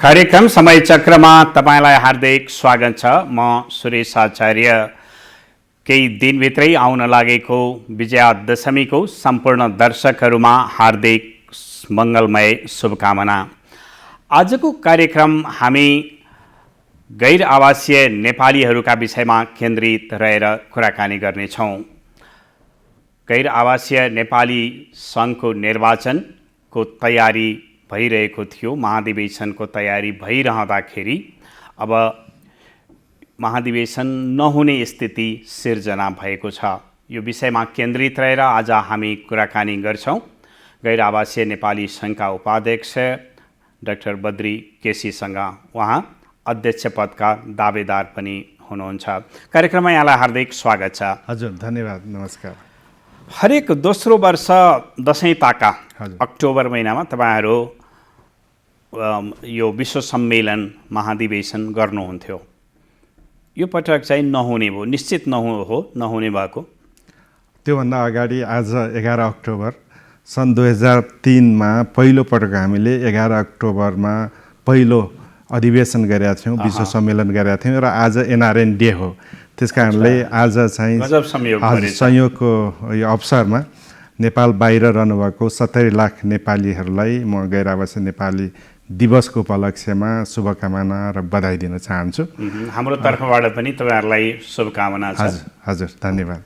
कार्यक्रम समय चक्रमा तपाईलाई हार्दिक स्वागत छ। म सुरेश आचार्य। केही दिनभित्रै आउन लागेको विजयादशमीको सम्पूर्ण दर्शकहरूमा हार्दिक मङ्गलमय शुभकामना। आजको कार्यक्रम हामी गैर आवासीय नेपालीहरूका विषयमा केन्द्रित रहेर कुराकानी गर्नेछौँ। गैर आवासीय नेपाली सङ्घको निर्वाचनको तयारी भइरहेको थियो। महाधिवेशनको तयारी भइरहँदाखेरि अब महाधिवेशन नहुने स्थिति सिर्जना भएको छ। यो विषयमा केन्द्रित रहेर आज हामी कुराकानी गर्छौँ। गैर आवासीय नेपाली सङ्घका उपाध्यक्ष डाक्टर बद्री केसीसँग, उहाँ अध्यक्ष पदका दावेदार पनि हुनुहुन्छ। कार्यक्रममा यहाँलाई हार्दिक स्वागत छ। हजुर, धन्यवाद, नमस्कार। हरेक दोस्रो वर्ष दसैँ ताका अक्टोबर महिनामा तपाईँहरू यो विश्व सम्मेलन महाधिवेशन गर्नुहुन्थ्यो। यो पटक चाहिँ नहुने भयो, निश्चित नहुने भएको। त्योभन्दा अगाडि आज 11 अक्टोबर सन् 2003मा पहिलो पटक हामीले 11 अक्टोबरमा पहिलो अधिवेशन गरेका थियौँ, विश्व सम्मेलन गरेका थियौँ र आज एनआरएन डे हो। त्यस कारणले आज चाहिँ संयोगको यो अवसरमा नेपाल बाहिर रहनुभएको 70 लाख नेपालीहरूलाई म गैर आवासीय नेपाली दिवसको उपलक्ष्यमा शुभकामना र बधाई दिन चाहन्छु। हाम्रो तर्फबाट पनि तपाईँहरूलाई शुभकामना छ। हजुर, धन्यवाद।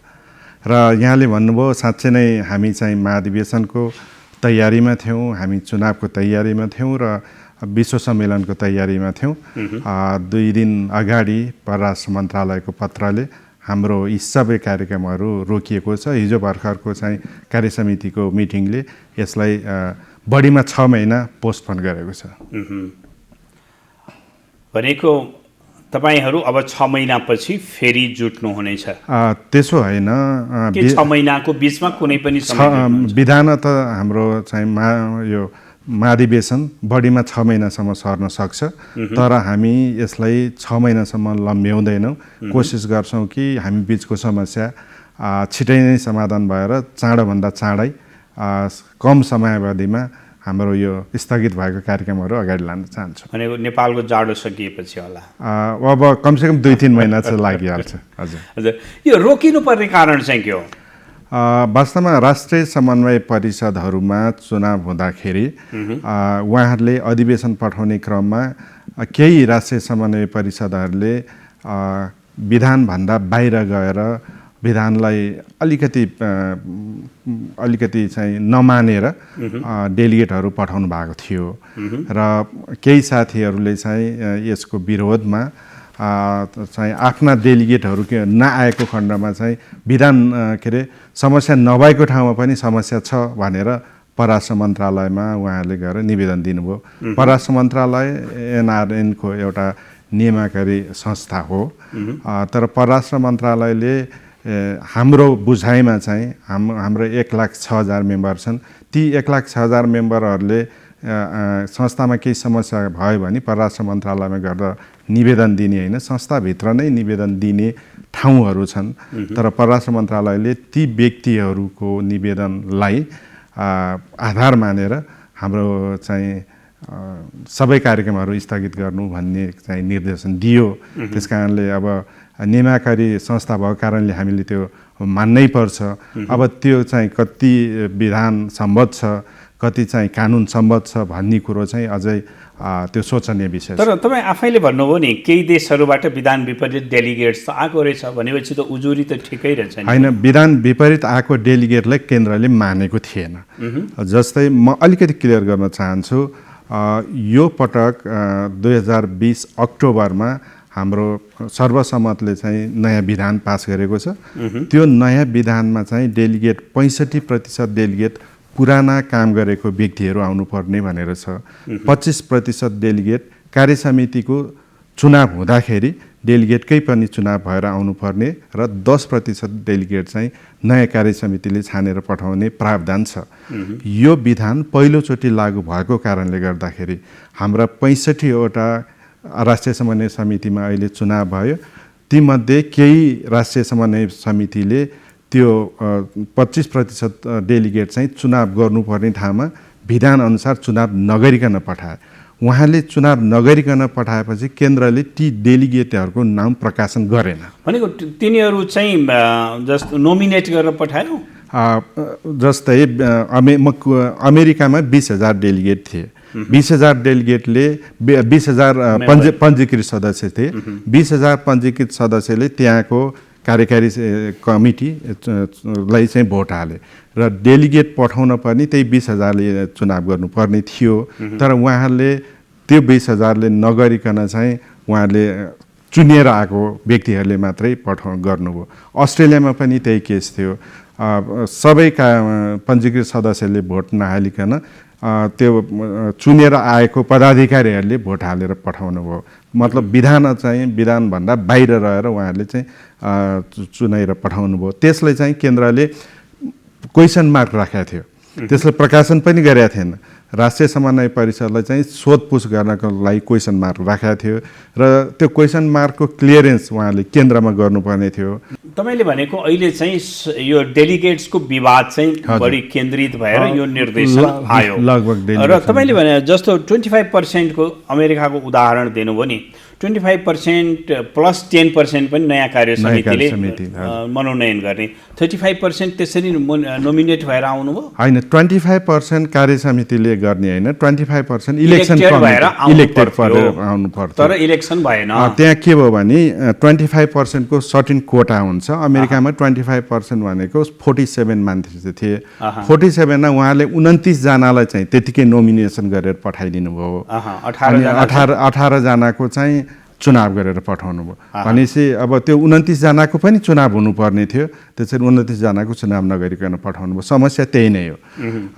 र यहाँले भन्नुभयो, साँच्चै नै हामी चाहिँ महाधिवेशनको तयारीमा थियौँ, हामी चुनावको तयारीमा थियौँ र विश्व सम्मेलनको तयारीमा थियौँ। 2 दिन अगाडि परराष्ट्र मन्त्रालयको पत्रले हाम्रो यी सबै कार्यक्रमहरू रोकिएको छ। हिजो भर्खरको चाहिँ कार्यसमितिको मिटिङले यसलाई बढीमा 6 महिना पोस्टपोन गरेको छ। भनेको तपाईहरू अब 6 महिनापछि फेरि जुट्नु हुनेछ? त्यसो होइन, 6 महिनाको बिचमा कुनै पनि विधान त हाम्रो चाहिँ यो महाधिवेशन बढीमा 6 महिनासम्म सर्न सक्छ। तर हामी यसलाई 6 महिनासम्म लम्ब्याउँदैनौँ। कोसिस गर्छौँ कि हामी बिचको समस्या छिटै नै समाधान भएर चाँडोभन्दा चाँडै कम समयावधिमा हाम्रो यो स्थगित भएको कार्यक्रमहरू अगाडि लान चाहन्छौँ। भनेको नेपालको जाडो सकिएपछि होला? अब कमसेकम 2-3 महिना चाहिँ लागिहाल्छ। हजुर, यो रोकिनुपर्ने कारण चाहिँ के हो? वास्तवमा राष्ट्रिय समन्वय परिषदहरूमा चुनाव हुँदाखेरि उहाँहरूले अधिवेशन पठाउने क्रममा केही राष्ट्रिय समन्वय परिषदहरूले विधानभन्दा बाहिर गएर विधानलाई अलिकति चाहिँ नमानेर डेलिगेटहरू पठाउनु भएको थियो र केही साथीहरूले चाहिँ यसको विरोधमा चाहिँ आफ्ना डेलिगेटहरू नआएको खण्डमा चाहिँ विधान समस्या नभएको ठाउँमा पनि समस्या छ भनेर परराष्ट्र मन्त्रालयमा उहाँहरूले गएर निवेदन दिनुभयो। परराष्ट्र मन्त्रालय एनआरएनको एउटा नियमकारी संस्था हो। तर परराष्ट्र मन्त्रालयले हाम्रो बुझाइमा चाहिँ हाम्रो 1,06,000 मेम्बर छन्। ती 1,06,000 मेम्बरहरूले संस्थामा केही समस्या भयो भने परराष्ट्र मन्त्रालयमा गर्दा निवेदन दिने होइन, संस्थाभित्र नै निवेदन दिने ठाउँहरू छन्। तर परराष्ट्र मन्त्रालयले ती व्यक्तिहरूको निवेदनलाई आधार मानेर हाम्रो चाहिँ सबै कार्यक्रमहरू स्थगित गर्नु भन्ने चाहिँ निर्देशन दियो। त्यस कारणले अब नियमकारी संस्था भएको कारणले हामीले त्यो मान्नै पर्छ। अब त्यो चाहिँ कति विधान सम्बद्ध छ, कति चाहिँ कानुन सम्बद्ध छ भन्ने कुरो चाहिँ अझै त्यो सोचनीय विषय छ। तर तपाईँ आफैले भन्नुभयो नि केही देशहरूबाट विधान विपरीत डेलिगेट्स त आएको रहेछ भनेपछि त उजुरी त ठिकै रहेछ नि? होइन, विधान विपरीत आएको डेलिगेटलाई केन्द्रले मानेको थिएन। जस्तै म अलिकति क्लियर गर्न चाहन्छु, यो पटक 2020 अक्टोबरमा हाम्रो सर्वसम्मतले चाहिँ नयाँ विधान पास गरेको छ। त्यो नयाँ विधानमा चाहिँ डेलिगेट 65% डेलिगेट पुराना काम गरेको व्यक्तिहरू आउनुपर्ने भनेर छ। 25% डेलिगेट कार्यसमितिको चुनाव हुँदाखेरि डेलिगेटकै पनि चुनाव भएर आउनुपर्ने र 10% डेलिगेट चाहिँ नयाँ कार्यसमितिले छानेर पठाउने प्रावधान छ। यो विधान पहिलोचोटि लागू भएको कारणले गर्दाखेरि हाम्रा 65वटा राष्ट्रिय समन्वय समितिमा अहिले चुनाव भयो। तीमध्ये केही राष्ट्रिय समन्वय समितिले त्यो 25% डेलिगेट चाहिँ चुनाव गर्नुपर्ने ठाउँमा विधान अनुसार चुनाव नगरिकन पठाए। उहाँले चुनाव नगरिकन पठाएपछि केन्द्रले ती डेलिगेटहरूको नाम प्रकाशन गरेन। भनेको तिनीहरू चाहिँ जस्तो नोमिनेट गरेर पठायो। जस्तै अमेरिकामा 20,000 डेलिगेट थिए। 20,000 डेलिगेटले 20,000 पञ्जीकृत सदस्य थिए। 20,000 पञ्जीकृत सदस्यले त्यहाँको कार्यकारी कमिटीलाई चाहिँ भोट हाले र डेलिगेट पठाउन पनि त्यही 20,000ले चुनाव गर्नुपर्ने थियो। तर उहाँहरूले त्यो 20,000ले नगरिकन चाहिँ उहाँले चुनिएर आएको व्यक्तिहरूले मात्रै गर्नुभयो। अस्ट्रेलियामा पनि त्यही केस थियो। सबै पञ्जीकृत सदस्यले भोट नहालिकन त्यो चुनेर आएको पदाधिकारीहरूले भोट हालेर पठाउनु भयो। मतलब विधानभन्दा बाहिर रहेर उहाँहरूले चाहिँ चुनाएर पठाउनु भयो। त्यसले चाहिँ केन्द्रले क्वेसन मार्क राखेको थियो। त्यसले प्रकाशन पनि गरेका थिएन। राष्ट्रिय समन्वय परिषदलाई चाहिँ सोधपुछ गर्नको लागि क्वेसन मार्क राखेको थियो र त्यो क्वेसन मार्कको क्लियरेन्स उहाँले केन्द्रमा गर्नुपर्ने थियो। तपाईँले भनेको अहिले चाहिँ यो डेलिगेट्सको विवाद चाहिँ बढी केन्द्रित भएर यो निर्देशन आयो लगभग। र तपाईँले भने जस्तो 25% को अमेरिकाको उदाहरण दिनुभयो नि, 25% प्लस 10% पनि नयाँ कार्य समितिले मनोनयन गर्ने, 35% त्यसरी नोमिनेट भएर आउनुभयो होइन। 25% कार्य समितिले गर्ने होइन, 25% इलेक्सन भएर इलेक्टेड आउनु पर्छ। तर इलेक्सन भएन। त्यहाँ के भयो भने 25% को सर्टेन कोटा हुन्छ। अमेरिकामा 25% भनेको 47 मान्छे थिए। 47 मा उहाँले 29 जनालाई चाहिँ त्यतिकै नोमिनेसन गरेर पठाइदिनु भयो। 18 जनाको चाहिँ चुनाव गरेर पठाउनु भयो। भनेपछि अब त्यो 29 जनाको पनि चुनाव हुनुपर्ने थियो। त्यसरी 29 जनाको चुनाव नगरिकन पठाउनु भयो। समस्या त्यही नै हो।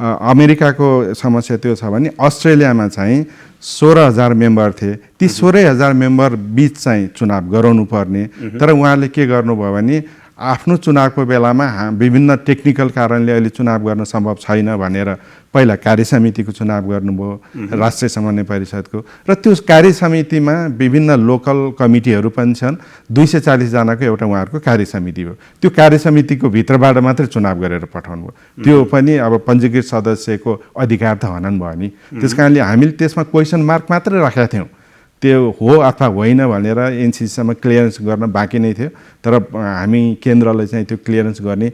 अमेरिकाको समस्या त्यो छ भने अस्ट्रेलियामा चाहिँ 16,000 मेम्बर थिए। ती 16,000 मेम्बर बिच चाहिँ चुनाव गराउनु पर्ने। तर उहाँले के गर्नुभयो भने आफ्नो चुनावको बेलामा विभिन्न टेक्निकल कारणले अहिले चुनाव गर्न सम्भव छैन भनेर पहिला कार्य समितिको चुनाव गर्नुभयो, राष्ट्रिय समन्वय परिषदको। र त्यो कार्य समितिमा विभिन्न लोकल कमिटीहरू पनि छन्। 240 जनाको एउटा उहाँहरूको कार्य समिति हो। त्यो कार्य समितिको भित्रबाट मात्रै चुनाव गरेर पठाउनु भयो। त्यो पनि अब पञ्जीकृत सदस्यको अधिकार त हनन् भयो नि। त्यस कारणले हामीले त्यसमा क्वेसन मार्क मात्रै राखेका थियौँ। त्यो हो अथवा होइन भनेर एनसिसीसम्म क्लियरेन्स गर्न बाँकी नै थियो। तर हामी केन्द्रलाई चाहिँ त्यो क्लियरेन्स गर्ने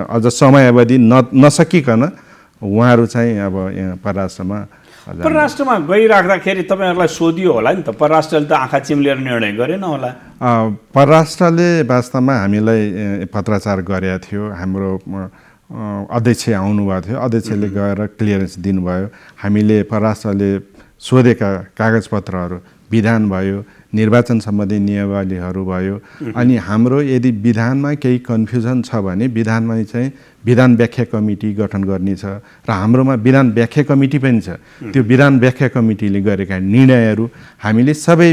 अझ समयावधि नसकिकन उहाँहरू चाहिँ अब यहाँ परराष्ट्रमा गइराख्दाखेरि तपाईँहरूलाई सोधियो होला नि त? परराष्ट्रले त आँखा चिम्लेर निर्णय गरेन होला? परराष्ट्रले वास्तवमा हामीलाई पत्राचार गरेका थियो। हाम्रो अध्यक्ष आउनुभएको थियो। अध्यक्षले गएर क्लियरेन्स दिनुभयो। हामीले परराष्ट्रले सोधेका कागजपत्रहरू विधान भयो, निर्वाचन सम्बन्धी नियमावलीहरू भयो। अनि हाम्रो यदि विधानमा केही कन्फ्युजन छ भने विधानमा चाहिँ विधान व्याख्या कमिटी गठन गर्ने छ र हाम्रोमा विधान व्याख्या कमिटी पनि छ। त्यो विधान व्याख्या कमिटीले गरेका निर्णयहरू हामीले सबै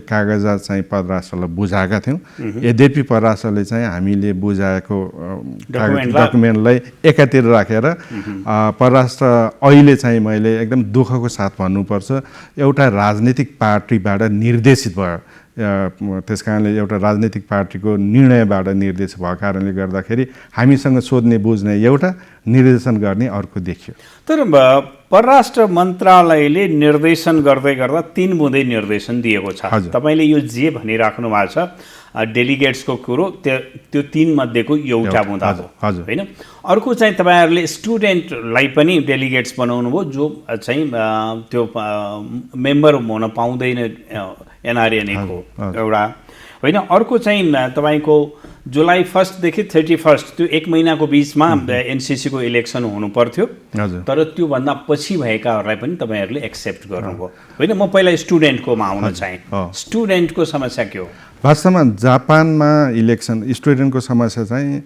कागजात चाहिँ परराष्ट्रलाई बुझाएका थियौँ। यद्यपि परराष्ट्रले चाहिँ हामीले बुझाएको डकुमेन्टलाई एकातिर राखेर परराष्ट्र अहिले चाहिँ मैले एकदम दुःखको साथ भन्नुपर्छ एउटा राजनीतिक पार्टीबाट निर्देशित भयो। त्यस कारणले एउटा राजनीतिक पार्टीको निर्णयबाट निर्देश भएको कारणले गर्दाखेरि हामीसँग सोध्ने बुझ्ने एउटा, निर्देशन गर्ने अर्को देखियो। तर परराष्ट्र मन्त्रालयले निर्देशन गर्दै गर्दा 3 बुँदै निर्देशन दिएको छ। तपाईँले यो जे भनिराख्नु भएको छ डेलिगेट्सको कुरो, त्यो 3 मध्येको एउटा बुँदा हो होइन? अर्को चाहिँ तपाईँहरूले स्टुडेन्टलाई पनि डेलिगेट्स बनाउनु भयो जो चाहिँ त्यो मेम्बर हुन पाउँदैन एनआरएनएको एउटा होइन। अर्को चाहिँ तपाईँको जुलाई 1 देखि 31 त्यो 1 महिनाको बिचमा एनसिसीको इलेक्सन हुनु पर्थ्यो। तर त्योभन्दा पछि भएकाहरूलाई पनि तपाईँहरूले एक्सेप्ट गर्नुभयो होइन? म पहिला स्टुडेन्टकोमा आउन चाहेँ। स्टुडेन्टको समस्या के हो? वास्तवमा जापानमा इलेक्सन स्टुडेन्टको समस्या चाहिँ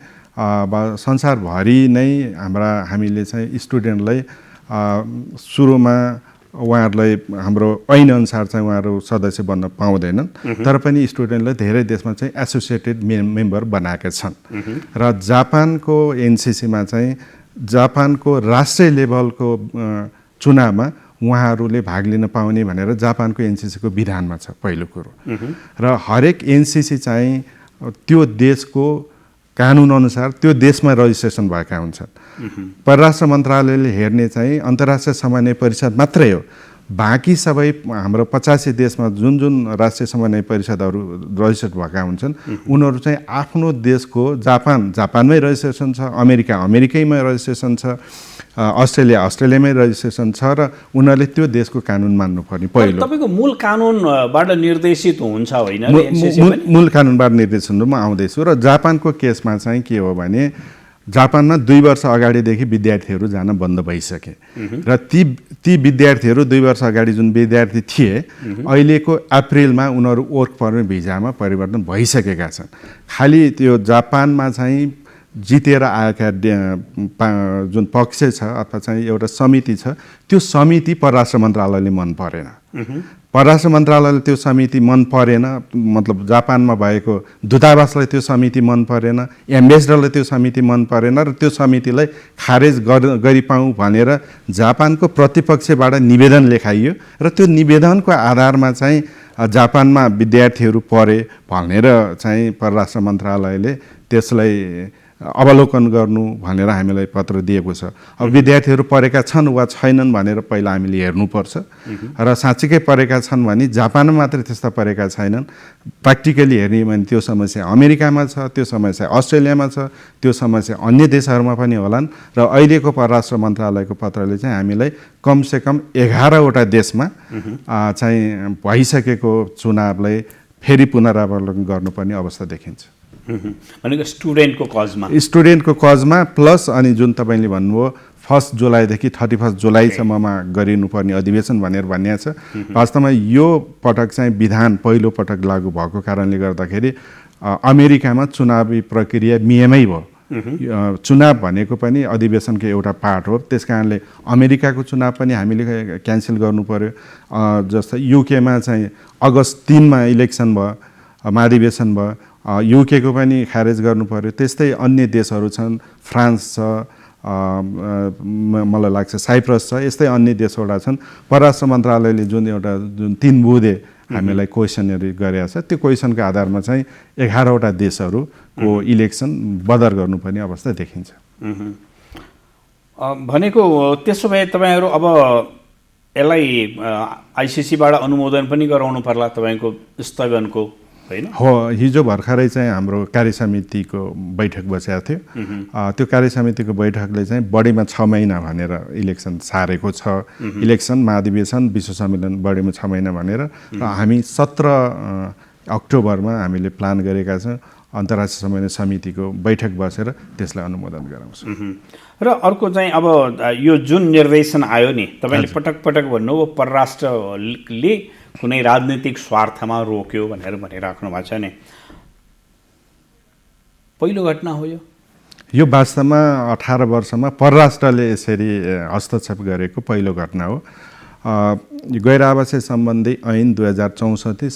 संसारभरि नै हामीले चाहिँ स्टुडेन्टलाई सुरुमा उहाँहरूलाई हाम्रो ऐनअनुसार चाहिँ उहाँहरू सदस्य बन्न पाउँदैनन्। तर पनि स्टुडेन्टलाई धेरै देशमा चाहिँ एसोसिएटेड मेम्बर बनाएका छन्। र जापानको एनसिसीमा चाहिँ जापानको राष्ट्रिय लेभलको चुनावमा उहाँहरूले भाग लिन पाउने भनेर जापानको एनसिसीको विधानमा छ पहिलो कुरो। र हरेक एनसिसी चाहिँ त्यो देशको कानुनअनुसार त्यो देशमा रजिस्ट्रेसन भएका हुन्छन्। परराष्ट्र मन्त्रालयले हेर्ने चाहिँ अन्तर्राष्ट्रिय समन्वय परिषद मात्रै हो। बाँकी सबै हाम्रो 85 देशमा जुन जुन राष्ट्रिय समन्वय परिषदहरू रजिस्टर्ड भएका हुन्छन् उनीहरू चाहिँ आफ्नो देशको जापानमै रजिस्ट्रेसन छ, अमेरिकैमा रजिस्ट्रेसन छ, अस्ट्रेलियामै रजिस्ट्रेसन छ र उनीहरूले त्यो देशको कानुन मान्नुपर्ने पहिलो। तपाईँको मूल कानुनबाट निर्देशित हुन्छ होइन? मूल कानुनबाट निर्देशनमा आउँदैछु र जापानको केसमा चाहिँ के हो भने जापानमा 2 वर्ष अगाडिदेखि विद्यार्थीहरू जान बन्द भइसके र ती विद्यार्थीहरू 2 वर्ष अगाडि जुन विद्यार्थी थिए अहिलेको अप्रिलमा उनीहरू वर्क परमिट भिजामा परिवर्तन भइसकेका छन्। खालि त्यो जापानमा चाहिँ जितेर आएका जुन पक्ष छ अथवा चाहिँ एउटा समिति छ, त्यो समिति परराष्ट्र मन्त्रालयले मन परेन। परराष्ट्र मन्त्रालयले त्यो समिति मन परेन, मतलब जापानमा भएको दूतावासलाई त्यो समिति मन परेन, एम्बेसडरलाई त्यो समिति मन परेन र त्यो समितिलाई खारेज गरिपाउँ भनेर जापानको प्रतिपक्षबाट निवेदन लेखाइयो र त्यो निवेदनको आधारमा चाहिँ जापानमा विद्यार्थीहरू परे भनेर चाहिँ परराष्ट्र मन्त्रालयले त्यसलाई अवलोकन गर्नु भनेर हामीलाई पत्र दिएको छ। अब विद्यार्थीहरू परेका छन् वा छैनन् भनेर पहिला हामीले हेर्नुपर्छ र साँच्चीकै परेका छन् भने जापानमा मात्रै त्यस्ता परेका छैनन्। प्र्याक्टिकली हेर्ने भने त्यो समस्या अमेरिकामा छ, त्यो समस्या अस्ट्रेलियामा छ, त्यो समस्या अन्य देशहरूमा पनि होलान् र अहिलेको परराष्ट्र मन्त्रालयको पत्रले चाहिँ हामीलाई कमसेकम 11वटा देशमा चाहिँ भइसकेको चुनावलाई फेरि पुनरावलोकन गर्नुपर्ने अवस्था देखिन्छ। भनेको स्टुडेन्टको कजमा प्लस अनि जुन तपाईँले भन्नुभयो 1 जुलाईदेखि 31 जुलाईसम्ममा गरिनुपर्ने अधिवेशन भनेर भनिएको छ। वास्तवमा यो पटक चाहिँ विधान पहिलो पटक लागू भएको कारणले गर्दाखेरि अमेरिकामा चुनावी प्रक्रिया मिएमै भयो। चुनाव भनेको पनि अधिवेशनको एउटा पार्ट हो, त्यस कारणले अमेरिकाको चुनाव पनि हामीले क्यान्सल गर्नु पर्यो। जस्तै युकेमा चाहिँ अगस्त 3मा इलेक्सन भयो, महाधिवेशन भयो, युकेको पनि खारेज गर्नु पर्यो। त्यस्तै अन्य देशहरू छन्, फ्रान्स छ, मलाई लाग्छ साइप्रस छ, यस्तै अन्य देशवटा छन्। परराष्ट्र मन्त्रालयले जुन 3 बुँदे हामीलाई क्वेसनहरू गरेको छ, त्यो क्वेसनको आधारमा चाहिँ 11वटा देशहरूको इलेक्सन बदर गर्नुपर्ने अवस्था देखिन्छ। भनेको त्यसो भए तपाईँहरू अब यसलाई आइसिसीबाट अनुमोदन पनि गराउनु पर्ला तपाईँको स्थगनको, होइन? हो, हिजो भर्खरै चाहिँ हाम्रो कार्यसमितिको बैठक बसेको थियो। त्यो कार्यसमितिको बैठकले चाहिँ बढीमा 6 महिना भनेर इलेक्सन सारेको छ। इलेक्सन, महाधिवेशन, विश्व सम्मेलन बढीमा 6 महिना भनेर र हामी 17 अक्टोबरमा हामीले प्लान गरेका छौँ अन्तर्राष्ट्रिय समन्वय समितिको बैठक बसेर त्यसलाई अनुमोदन गराउँछौँ। र अर्को चाहिँ अब यो जुन निर्देशन आयो नि, तपाईँले पटक पटक भन्नुभयो परराष्ट्रले कुनै राजनीतिक स्वार्थमा रोक्यो भनेर भनिराख्नु भएको छ नि, पहिलो घटना हो यो? वास्तवमा 18 वर्षमा परराष्ट्रले यसरी हस्तक्षेप गरेको पहिलो घटना हो। गैर आवासीय सम्बन्धी ऐन 2064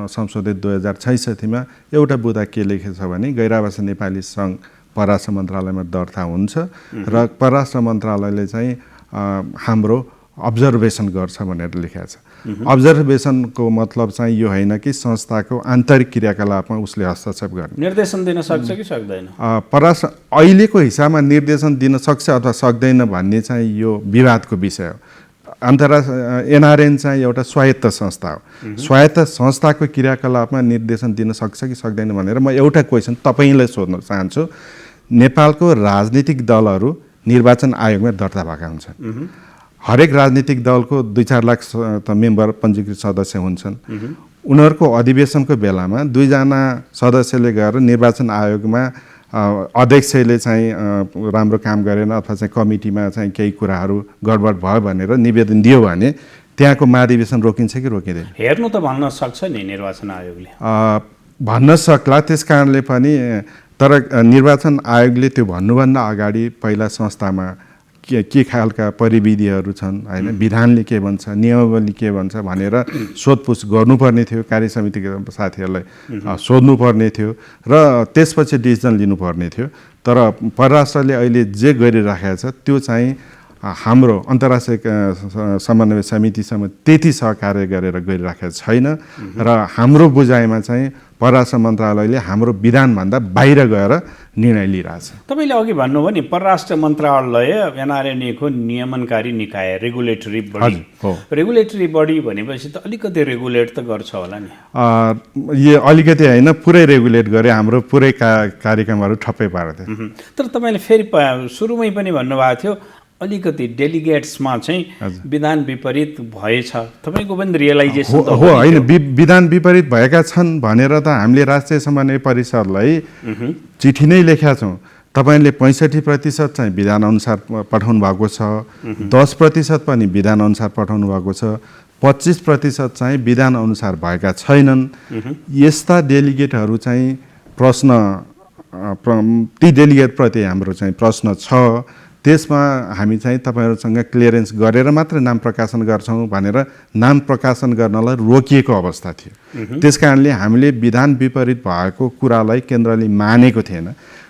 संशोधित 2066मा एउटा बुँदा के लेखेको छ भने गैर आवासीय नेपाली सङ्घ परराष्ट्र मन्त्रालयमा दर्ता हुन्छ र परराष्ट्र मन्त्रालयले चाहिँ हाम्रो अब्जर्भेसन गर्छ भनेर लेखेको छ। अब्जर्भेसनको मतलब चाहिँ यो होइन कि संस्थाको आन्तरिक क्रियाकलापमा उसले हस्तक्षेप गर्ने। निर्देशन दिन सक्छ कि सक्दैन? परराष्ट्र अहिलेको हिसाबमा निर्देशन दिन सक्छ अथवा सक्दैन भन्ने चाहिँ यो विवादको विषय हो। अन्तर्राष्ट्रिय एनआरएन चाहिँ एउटा स्वायत्त संस्था हो। स्वायत्त संस्थाको क्रियाकलापमा निर्देशन दिन सक्छ कि सक्दैन भनेर म एउटा क्वेसन तपाईँलाई सोध्न चाहन्छु। नेपालको राजनीतिक दलहरू निर्वाचन आयोगमा दर्ता भएका हुन्छन्। हरेक राजनीतिक दलको 2-4 लाख मेम्बर पञ्जीकृत सदस्य हुन्छन्। उनीहरूको अधिवेशनको बेलामा 2 जना सदस्यले गएर निर्वाचन आयोगमा अध्यक्षले चाहिँ राम्रो काम गरेन अथवा चाहिँ कमिटीमा चाहिँ केही कुराहरू गडबड भयो भनेर निवेदन दियो भने त्यहाँको महाधिवेशन रोकिन्छ कि रोकिँदैन? हेर्नु त भन्न सक्छ नि निर्वाचन आयोगले, भन्न सक्ला। त्यस कारणले पनि तर निर्वाचन आयोगले त्यो भन्नुभन्दा अगाडि पहिला संस्थामा के खालका परिविधिहरू छन्, होइन, विधानले के भन्छ, नियमावली के भन्छ भनेर सोधपुछ गर्नुपर्ने थियो। कार्यसमितिका साथीहरूलाई सोध्नुपर्ने थियो र त्यसपछि डिसिजन लिनुपर्ने थियो। तर परराष्ट्रले अहिले जे गरिराखेको छ त्यो चाहिँ हाम्रो अन्तर्राष्ट्रिय समन्वय समितिसँग त्यति सहकार्य गरेर गरिराखेको छैन र हाम्रो बुझाइमा चाहिँ परराष्ट्र मन्त्रालयले हाम्रो विधानभन्दा बाहिर गएर निर्णय लिइरहेछ। तपाईँले अघि भन्नुभयो नि परराष्ट्र मन्त्रालय एनआरएनएको नियमनकारी निकाय रेगुलेटरी बडी हो। रेगुलेटरी बडी भनेपछि त अलिकति रेगुलेट त गर्छ होला नि। यो अलिकति होइन, पुरै रेगुलेट गरे, हाम्रो पुरै कार्यक्रमहरू ठप्पै पार्थ्यो। तर तपाईँले फेरि सुरुमै पनि भन्नुभएको थियो अलिकति डेलिगेट्समा चाहिँ विधान विपरीत भएछ, तपाईँको पनि रियलाइजेसन हो होइन? विधान विपरीत भएका छन् भनेर त हामीले राष्ट्रिय समन्वय परिषदलाई चिठी नै लेखेका छौँ। तपाईँले 65% चाहिँ विधानअनुसार पठाउनु भएको छ, 10% पनि विधानअनुसार पठाउनु भएको छ, 25% चाहिँ विधानअनुसार भएका छैनन्। यस्ता डेलिगेटहरू चाहिँ प्रश्न ती डेलिगेटप्रति हाम्रो चाहिँ प्रश्न छ। त्यसमा हामी चाहिँ तपाईँहरूसँग क्लियरेन्स गरेर मात्र नाम प्रकाशन गर्छौँ भनेर नाम प्रकाशन गर्नलाई रोकिएको अवस्था थियो। त्यस कारणले हामीले विधान विपरीत भएको कुरालाई केन्द्रले मानेको थिएन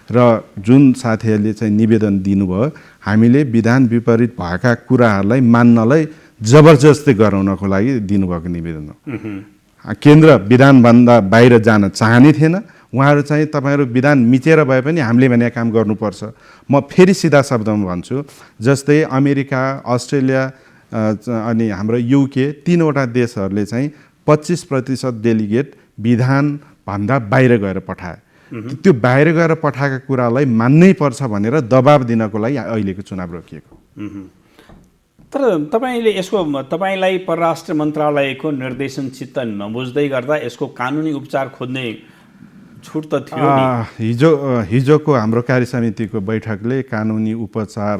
र जुन साथीहरूले चाहिँ निवेदन दिनुभयो, हामीले विधान विपरीत भएका कुराहरूलाई मान्नलाई जबरजस्ती गराउनको लागि दिनुभएको निवेदन हो। केन्द्र विधानभन्दा बाहिर जान चाहने थिएन। उहाँहरू चाहिँ तपाईँहरू विधान मिचेर भए पनि हामीले भने काम गर्नुपर्छ। म फेरि सिधा शब्दमा भन्छु, जस्तै अमेरिका, अस्ट्रेलिया अनि हाम्रो युके, तीनवटा देशहरूले चाहिँ 25% डेलिगेट विधानभन्दा बाहिर गएर पठाए। त्यो बाहिर गएर पठाएका कुरालाई मान्नै पर्छ भनेर दबाब दिनको लागि अहिलेको चुनाव रोकिएको। तर तपाईँलाई परराष्ट्र मन्त्रालयको निर्देशन चित्त नबुझ्दै गर्दा यसको कानुनी उपचार खोज्ने छुट त थियो नि। हिजोको हाम्रो कार्य समितिको बैठकले कानुनी उपचार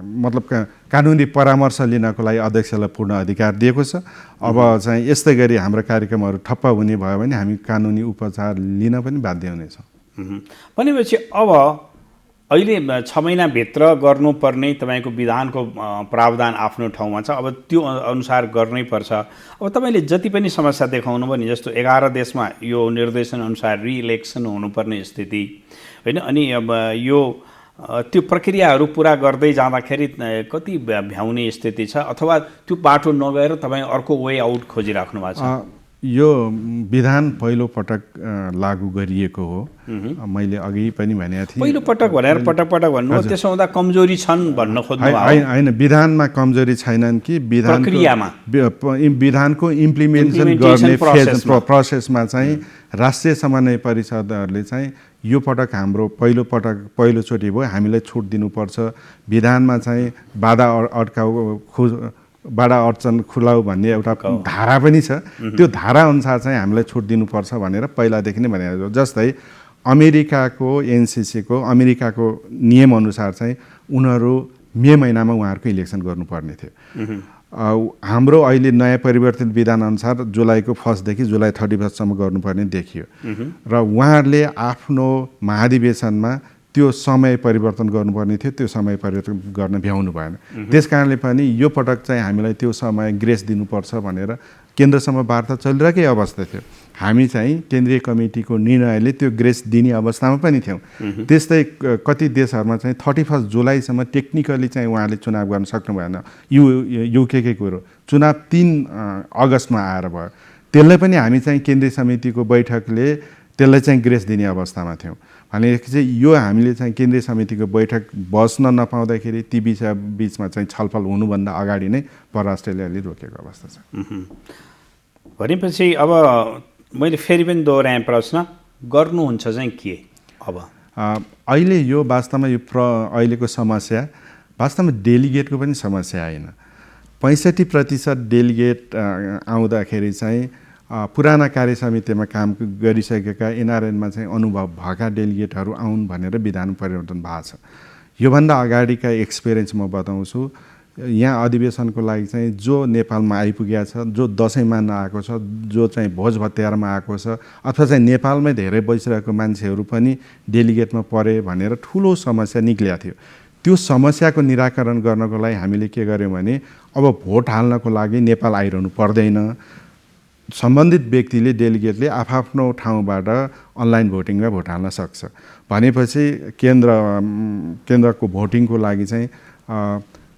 मतलब कानुनी परामर्श लिनको लागि अध्यक्षलाई पूर्ण अधिकार दिएको छ। अब चाहिँ यस्तै गरी हाम्रो कार्यक्रमहरू ठप्प हुने भयो भने हामी कानुनी उपचार लिन पनि बाध्य हुनेछौँ। भनेपछि अब अहिले 6 महिनाभित्र गर्नुपर्ने तपाईँको विधानको प्रावधान आफ्नो ठाउँमा छ, अब त्यो अनुसार गर्नै पर्छ। अब तपाईँले जति पनि समस्या देखाउनु भयो नि, जस्तो 11 देशमा यो निर्देशन अनुसार रिइलेक्सन हुनुपर्ने स्थिति होइन, अनि अब यो त्यो प्रक्रियाहरू पुरा गर्दै जाँदाखेरि कति भ्याउने स्थिति छ, अथवा त्यो बाटो नगएर तपाईँ अर्को वे आउट खोजिराख्नु भएको छ? यो विधान पहिलो पटक लागू गरिएको हो। मैले अघि पनि भनेको थिएँ, पहिलो पटक भनेर पटक भन्नु, त्यसो हुँदा कमजोरी छन् भन्न खोज्नु होइन। विधानमा कमजोरी छैनन् कि विधानको इम्प्लिमेन्टेसन गर्ने प्रोसेसमा चाहिँ राष्ट्रिय समन्वय परिषदहरूले चाहिँ यो पटक हाम्रो पहिलोचोटि भयो, हामीलाई छुट दिनुपर्छ। विधानमा चाहिँ बाधा अड्चन खुलाउ भन्ने एउटा धारा पनि छ। त्यो धारा अनुसार चाहिँ हामीलाई छुट दिनुपर्छ भनेर पहिलादेखि नै भनेको। जस्तै अमेरिकाको एनसिसीको अमेरिकाको नियमअनुसार चाहिँ उनीहरू मे महिनामा उहाँहरूको इलेक्सन गर्नुपर्ने थियो। हाम्रो अहिले नयाँ परिवर्तित विधानअनुसार जुलाईको 1 देखि जुलाई 31सम्म गर्नुपर्ने देखियो र उहाँहरूले आफ्नो महाधिवेशनमा त्यो समय परिवर्तन गर्नुपर्ने थियो। त्यो समय परिवर्तन गर्न भ्याउनु भएन। त्यस कारणले पनि यो पटक चाहिँ हामीलाई त्यो समय ग्रेस दिनुपर्छ भनेर केन्द्रसम्म वार्ता चलिरहेकै अवस्था थियो। हामी चाहिँ केन्द्रीय कमिटीको निर्णयले त्यो ग्रेस दिने अवस्थामा पनि थियौँ। त्यस्तै कति देशहरूमा चाहिँ 31 जुलाईसम्म टेक्निकली चाहिँ उहाँले चुनाव गर्न सक्नु भएन। युकेकै कुरो चुनाव 3 अगस्तमा आएर भयो। त्यसलाई पनि हामी चाहिँ केन्द्रीय समितिको बैठकले त्यसलाई चाहिँ ग्रेस दिने अवस्थामा थियौँ। भनेपछि चाहिँ यो हामीले चाहिँ केन्द्रीय समितिको बैठक बस्न नपाउँदाखेरि ती बिचमा चाहिँ छलफल हुनुभन्दा अगाडि नै परराष्ट्रले अलि रोकेको अवस्था छ। भनेपछि अब मैले फेरि पनि दोहोऱ्याएँ प्रश्न, गर्नुहुन्छ चाहिँ के अब? अहिले यो वास्तवमा यो अहिलेको समस्या वास्तवमा डेलिगेटको पनि समस्या होइन। 65% डेलिगेट आउँदाखेरि चाहिँ पुराना कार्य समितिमा काम गरिसकेका एनआरएनमा चाहिँ अनुभव भएका डेलिगेटहरू आउन् भनेर विधान परिवर्तन भएको छ। योभन्दा अगाडिका एक्सपिरियन्स म बताउँछु। यहाँ अधिवेशनको लागि चाहिँ जो नेपालमा आइपुगेको छ, जो दसैँ मान्न आएको छ, जो चाहिँ भोज भत्यारमा आएको छ, अथवा चाहिँ नेपालमै धेरै बसिरहेको मान्छेहरू पनि डेलिगेटमा परे भनेर ठुलो समस्या निक्लिएको थियो। त्यो समस्याको निराकरण गर्नको लागि हामीले के गर्यौँ भने अब भोट हाल्नको लागि नेपाल आइरहनु पर्दैन। सम्बन्धित व्यक्तिले डेलिगेटले आफ्नो ठाउँबाट अनलाइन भोटिङमा भोट हाल्न सक्छ। भनेपछि केन्द्रको भोटिङको लागि चाहिँ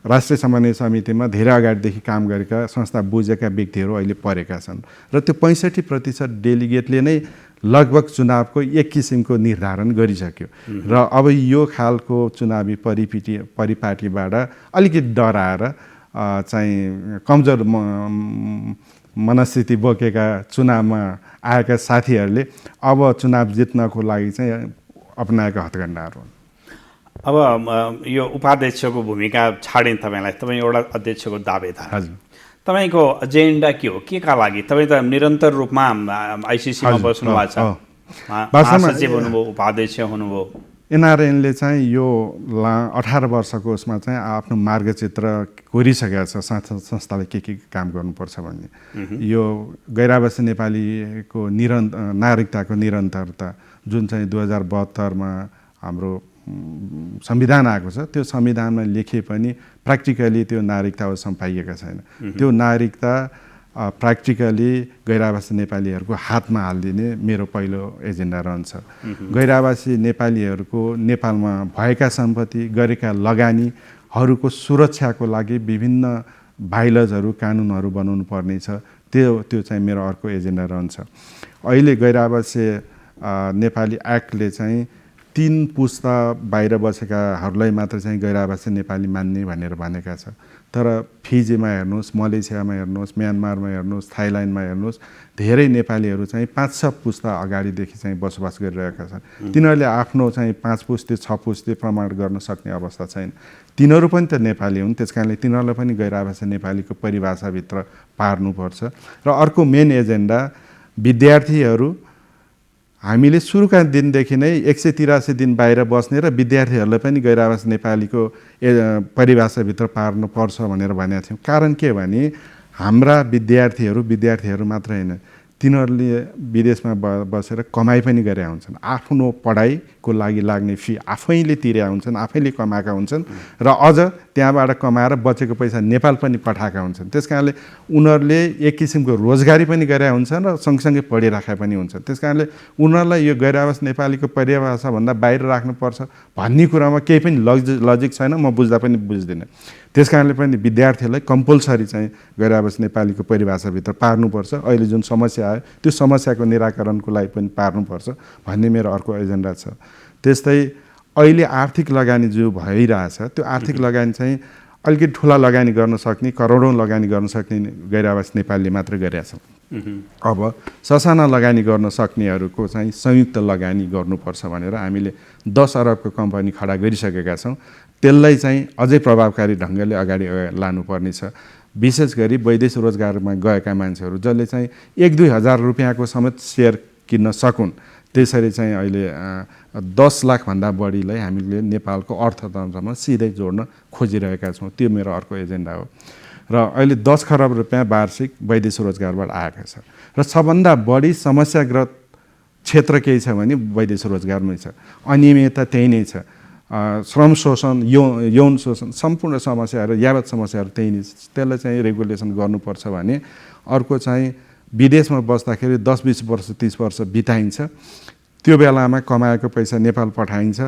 राष्ट्रिय समन्वय समितिमा धेरै अगाडिदेखि काम गरेका संस्था बुझेका व्यक्तिहरू अहिले परेका छन् र त्यो 65% डेलिगेटले नै लगभग चुनावको एक किसिमको निर्धारण गरिसक्यो र अब यो खालको चुनावी परिपाटीबाट अलिकति डराएर चाहिँ कमजोर मनस्थिति बोकेका चुनावमा आएका साथीहरूले अब चुनाव जित्नको लागि चाहिँ अपनाएका हथकण्डाहरू हुन्। अब यो उपाध्यक्षको भूमिका छाडेँ तपाईँलाई, तपाईँ एउटा अध्यक्षको दावेदार। हजुर, तपाईँको एजेन्डा के हो, के का लागि? तपाईँ त निरन्तर रूपमा आइसिसीमा बस्नु भएको छ, महासचिव हुनुभयो, उपाध्यक्ष हुनुभयो। एनआरएनले चाहिँ यो 18 वर्षको उसमा चाहिँ आफ्नो मार्गचित्र कोरिसकेका छ संस्थाले के काम गर्नुपर्छ भन्ने। यो गैर-आवासीय नेपालीको नागरिकताको निरन्तरता जुन चाहिँ 2072मा हाम्रो संविधान आएको छ, त्यो संविधानमा लेखे पनि प्र्याक्टिकली त्यो नागरिकता अवश्य पाइएका छैन। त्यो नागरिकता प्र्याक्टिकली गैर-आवासीय नेपालीहरूको हातमा हालिदिने मेरो पहिलो एजेन्डा रहन्छ। गैर-आवासीय नेपालीहरूको नेपालमा भएका सम्पत्ति, गरेका लगानीहरूको सुरक्षाको लागि विभिन्न बाइलजहरू, कानुनहरू बनाउनु पर्नेछ। त्यो चाहिँ मेरो अर्को एजेन्डा रहन्छ। अहिले गैर-आवासीय नेपाली एक्टले चाहिँ 3 पुस्ता बाहिर बसेकाहरूलाई मात्र चाहिँ गैर-आवासीय नेपाली मान्ने भनेर भनेका छ। तर फिजीमा हेर्नुहोस्, मलेसियामा हेर्नुहोस्, म्यानमारमा हेर्नुहोस्, थाइल्यान्डमा हेर्नुहोस्, धेरै नेपालीहरू चाहिँ 5-6 पुस्ता अगाडिदेखि चाहिँ बसोबास गरिरहेका छन्। तिनीहरूले आफ्नो चाहिँ 5 पुस्ते 6 पुस्ते प्रमाण गर्न सक्ने अवस्था छैन। तिनीहरू पनि त नेपाली हुन्, त्यस कारणले तिनीहरूलाई पनि गैर-आवासीय नेपालीको परिभाषाभित्र पार्नुपर्छ। र अर्को मेन एजेन्डा विद्यार्थीहरू, हामीले सुरुका दिनदेखि नै 183 दिन बाहिर बस्ने र विद्यार्थीहरूलाई पनि गैर-आवासीय नेपालीको परिभाषाभित्र पार्नुपर्छ भनेर भनेका थियौँ। कारण के भने हाम्रा विद्यार्थीहरू मात्र होइन, तिनीहरूले विदेशमा बसेर कमाइ पनि गरे हुन्छन्, आफ्नो पढाइको लागि लाग्ने फी आफैले तिरे हुन्छन्, आफैले कमाएका हुन्छन् र अझ त्यहाँबाट कमाएर बचेको पैसा नेपाल पनि पठाएका हुन्छन्। त्यस कारणले उनीहरूले एक किसिमको रोजगारी पनि गरे हुन्छन् र सँगसँगै पढिराखेका पनि हुन्छन्। त्यस कारणले उनीहरूलाई यो गैर-आवासीय नेपालीको परिभाषाभन्दा बाहिर राख्नुपर्छ भन्ने कुरामा केही पनि लजिक छैन, म बुझ्दा पनि बुझ्दिनँ। त्यस कारणले पनि विद्यार्थीहरूलाई कम्पलसरी चाहिँ गैर-आवासीय नेपालीको परिभाषाभित्र पार्नुपर्छ। अहिले जुन समस्या आयो त्यो समस्याको निराकरणको लागि पनि पार्नुपर्छ भन्ने मेरो अर्को एजेन्डा छ। त्यस्तै अहिले आर्थिक लगानी जो भइरहेछ, त्यो आर्थिक लगानी चाहिँ अलिकति ठुला लगानी गर्न सक्ने, करोडौँ लगानी गर्न सक्ने गैर-आवासीय नेपालीले मात्र गरेका छन्। अब ससाना लगानी गर्न सक्नेहरूको चाहिँ संयुक्त लगानी गर्नुपर्छ भनेर हामीले 10 अरबको कम्पनी खडा गरिसकेका छौँ। त्यसलाई चाहिँ अझै प्रभावकारी ढङ्गले अगाडि लानुपर्नेछ। विशेष गरी वैदेशिक रोजगारमा गएका मान्छेहरू जसले चाहिँ 1-2 हजार रुपियाँको समेत सेयर किन्न सकुन्, त्यसरी चाहिँ अहिले 10 लाखभन्दा बढीलाई हामीले नेपालको अर्थतन्त्रमा सिधै जोड्न खोजिरहेका छौँ। त्यो मेरो अर्को एजेन्डा हो। र अहिले 10 खरब रुपियाँ वार्षिक वैदेशिक रोजगारबाट आएको छ र सबभन्दा बढी समस्याग्रस्त क्षेत्र केही छ भने वैदेशिक रोजगारमै छ। अनियमितता त्यही नै छ। श्रम शोषण, यौन शोषण, सम्पूर्ण समस्याहरू, यावत समस्याहरू त्यही नै छ। त्यसलाई चाहिँ रेगुलेसन गर्नुपर्छ भने अर्को चाहिँ विदेशमा बस्दाखेरि 10-20 वर्ष 30 वर्ष बिताइन्छ, त्यो बेलामा कमाएको पैसा नेपाल पठाइन्छ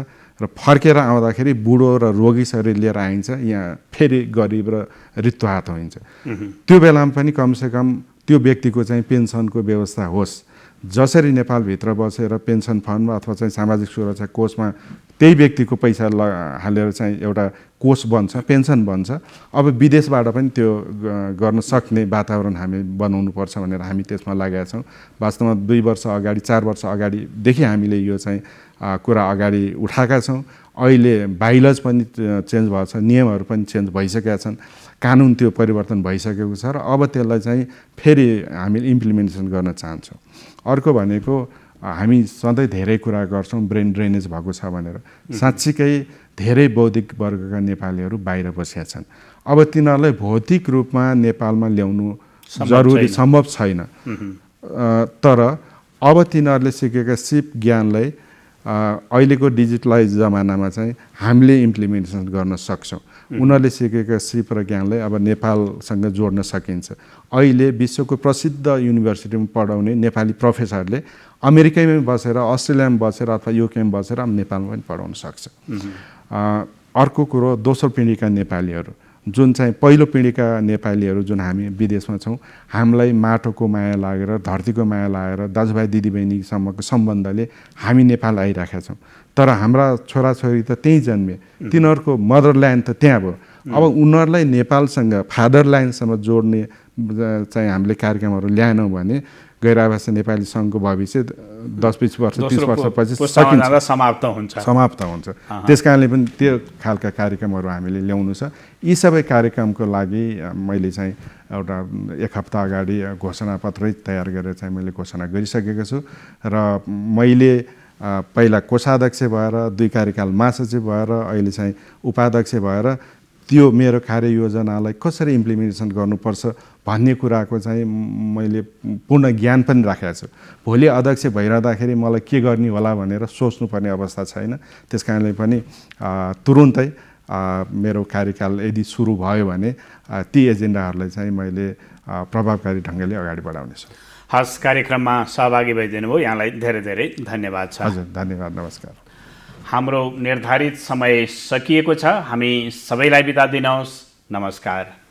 र फर्केर आउँदाखेरि बुढो र रोगी शरीर लिएर आइन्छ, यहाँ फेरि गरिब र रित्तो हात हुन्छ। त्यो बेलामा पनि कमसेकम त्यो व्यक्तिको चाहिँ पेन्सनको व्यवस्था होस्। जसरी नेपालभित्र बसेर पेन्सन फन्डमा अथवा चाहिँ सामाजिक सुरक्षा कोषमा त्यही व्यक्तिको पैसा हालेर चाहिँ एउटा कोष बन्छ, पेन्सन बन्छ, अब विदेशबाट पनि त्यो गर्न सक्ने वातावरण हामी बनाउनुपर्छ भनेर हामी त्यसमा लागेका छौँ। वास्तवमा 2 वर्ष अगाडि 4 वर्ष अगाडिदेखि हामीले यो चाहिँ कुरा अगाडि उठाएका छौँ। अहिले बाइलज पनि चेन्ज भएको छ, नियमहरू पनि चेन्ज भइसकेका छन्, कानुन त्यो परिवर्तन भइसकेको छ र अब त्यसलाई चाहिँ फेरि हामीले इम्प्लिमेन्टेसन गर्न चाहन्छौँ। अर्को भनेको हामी सधैँ धेरै कुरा गर्छौँ ब्रेन ड्रेनेज भएको छ भनेर। साँच्चीकै धेरै बौद्धिक वर्गका नेपालीहरू बाहिर बसेका छन्। अब तिनीहरूलाई भौतिक रूपमा नेपालमा ल्याउनु जरुरी सम्भव छैन। तर अब तिनीहरूले सिकेका सिप ज्ञानलाई अहिलेको डिजिटलाइज जमानामा चाहिँ हामीले इम्प्लिमेन्टेसन गर्न सक्छौँ। उनीहरूले सिकेका सिप र ज्ञानलाई अब नेपालसँग जोड्न सकिन्छ। अहिले विश्वको प्रसिद्ध युनिभर्सिटीमा पढाउने नेपाली प्रोफेसरले अमेरिकैमा बसेर, अस्ट्रेलियामा बसेर अथवा युकेमा बसेर नेपालमा पनि पढाउन सक्छ। अर्को कुरो दोस्रो पिँढीका नेपालीहरू जुन चाहिँ पहिलो पिँढीका नेपालीहरू जुन हामी विदेशमा छौँ, हामीलाई माटोको माया लागेर, धरतीको माया लागेर, दाजुभाइ दिदीबहिनीसम्मको सम्बन्धले हामी नेपाल आइराखेका छौँ। तर हाम्रा छोराछोरी त त्यहीँ जन्मे, तिनीहरूको मदरल्यान्ड त त्यहाँ भयो। अब उनीहरूलाई नेपालसँग फादरल्यान्डसँग जोड्ने चाहिँ हामीले कार्यक्रमहरू ल्याएनौँ भने गैर आवासीय नेपाली सङ्घको भविष्य 10-20 वर्ष 30 वर्षपछि समाप्त हुन्छ। त्यस कारणले पनि त्यो खालका कार्यक्रमहरू हामीले ल्याउनु छ। यी सबै कार्यक्रमको लागि मैले चाहिँ एउटा 1 हप्ता अगाडि घोषणापत्रै तयार गरेर चाहिँ मैले घोषणा गरिसकेको छु र मैले पहिला कोषाध्यक्ष भएर 2 कार्यकाल महासचिव भएर अहिले चाहिँ उपाध्यक्ष भएर त्यो मेरो कार्ययोजनालाई कसरी इम्प्लिमेन्टेसन गर्नुपर्छ भन्ने कुराको चाहिँ मैले पूर्ण ज्ञान पनि राखेको छु। भोलि अध्यक्ष भइरहँदाखेरि मलाई के गर्ने होला भनेर सोच्नुपर्ने अवस्था छैन। त्यस कारणले पनि तुरुन्तै मेरो कार्यकाल यदि सुरु भयो भने ती एजेन्डाहरूलाई चाहिँ मैले प्रभावकारी ढङ्गले अगाडि बढाउनेछु। हस्, कार्यक्रममा सहभागी भइदिनु भयो, यहाँलाई धेरै धेरै धन्यवाद छ। हजुर, धन्यवाद, नमस्कार। हाम्रो निर्धारित समय सकिएको छ। हामी सबैलाई बिदा दिनुहोस्। नमस्कार।